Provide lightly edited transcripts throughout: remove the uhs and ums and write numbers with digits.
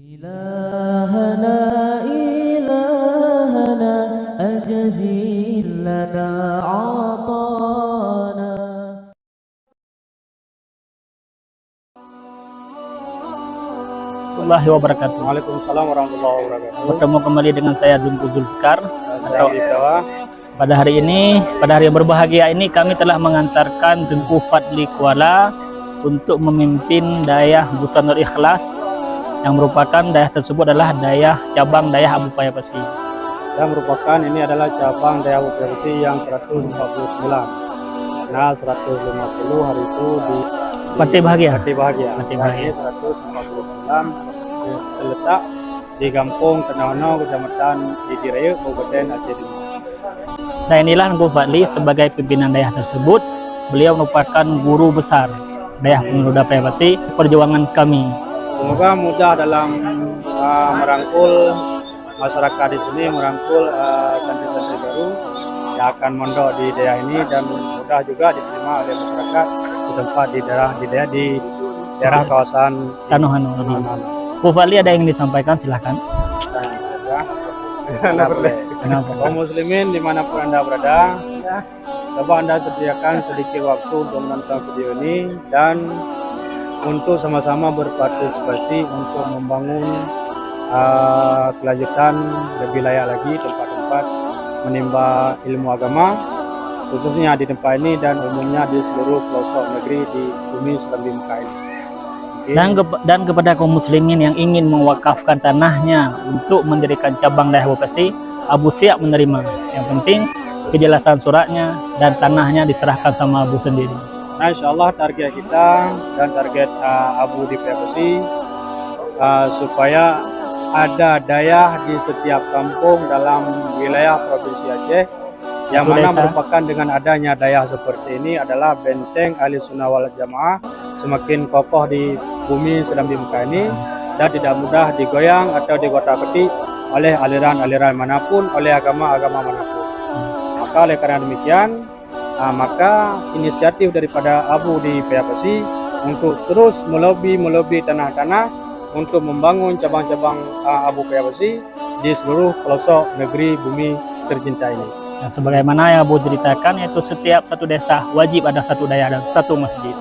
إلهنا إلهنا أجزل لنا عطانا. Warahmatullahi wabarakatuh. Waalaikumsalam warahmatullahi wabarakatuh. Bertemu kembali dengan saya Dunku Zulfikar. Pada hari ini, pada hari yang berbahagia ini, kami telah mengantarkan Tengku Fadli Kuala untuk memimpin Dayah Busanul Ikhlas, yang merupakan dayah tersebut adalah dayah cabang dayah Abu Payah-Pesi. Yang merupakan ini adalah cabang dayah Abu Payah-Pesi yang 149. Nah, 150 hari itu di Pati Bahagia. Pati Bahagia. Pati Bahagia. 159 terletak di Kampung Tanahono, Kecamatan Didiraya, Kabupaten Aceh Timur. Nah, inilah Tengku Fadli sebagai pimpinan dayah tersebut. Beliau merupakan guru besar dayah pemuda Payah-Pesi. Perjuangan kami. Semoga mudah dalam merangkul masyarakat di sini, merangkul santri-santri baru yang akan mondok di daerah ini, dan mudah juga diterima oleh masyarakat setempat di daerah kawasan Tanohano. Bu Fadli, ada yang disampaikan, silahkan. Kaum muslimin dimanapun Anda berada, coba Anda sediakan sedikit waktu untuk menonton video ini dan untuk sama-sama berpartisipasi untuk membangun kelanjutan lebih layak lagi tempat-tempat menimba ilmu agama, khususnya di tempat ini dan umumnya di seluruh pelosok negeri di bumi Serambi Mekah ini. Dan kepada kaum muslimin yang ingin mewakafkan tanahnya untuk mendirikan cabang dayah Abu Payah-Pesi, Abu siap menerima. Yang penting kejelasan suratnya dan tanahnya diserahkan sama Abu sendiri. Nah, insya Allah target kita dan target Abu di Payah-Pesi supaya ada dayah di setiap kampung dalam wilayah Provinsi Aceh, yang mana merupakan dengan adanya dayah seperti ini adalah benteng Ahli Sunnah wal Jamaah semakin kokoh di bumi Serambi Mekah ini dan tidak mudah digoyang atau digotak-gatik oleh aliran-aliran manapun, oleh agama-agama manapun. Maka oleh karena demikian, maka inisiatif daripada Abu di Payah-Pesi untuk terus melobi tanah-tanah untuk membangun cabang-cabang Abu Payah-Pesi di seluruh pelosok negeri bumi tercinta ini. Nah, sebagaimana yang Abu ceritakan, yaitu setiap satu desa wajib ada satu dayah dan satu masjid.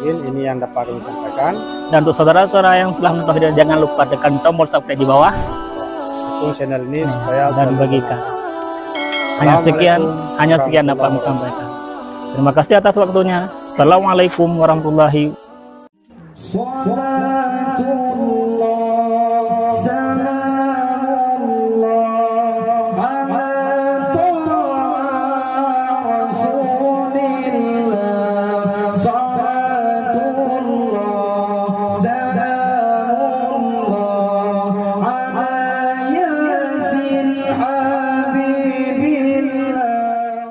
Ini yang dapat kami sampaikan. Dan untuk saudara-saudara yang telah menonton video, jangan lupa tekan tombol subscribe di bawah Dukung channel ini supaya dan bagikan. Hanya sekian dapat kami sampaikan. Terima kasih atas waktunya. Assalamualaikum warahmatullahi wabarakatuh.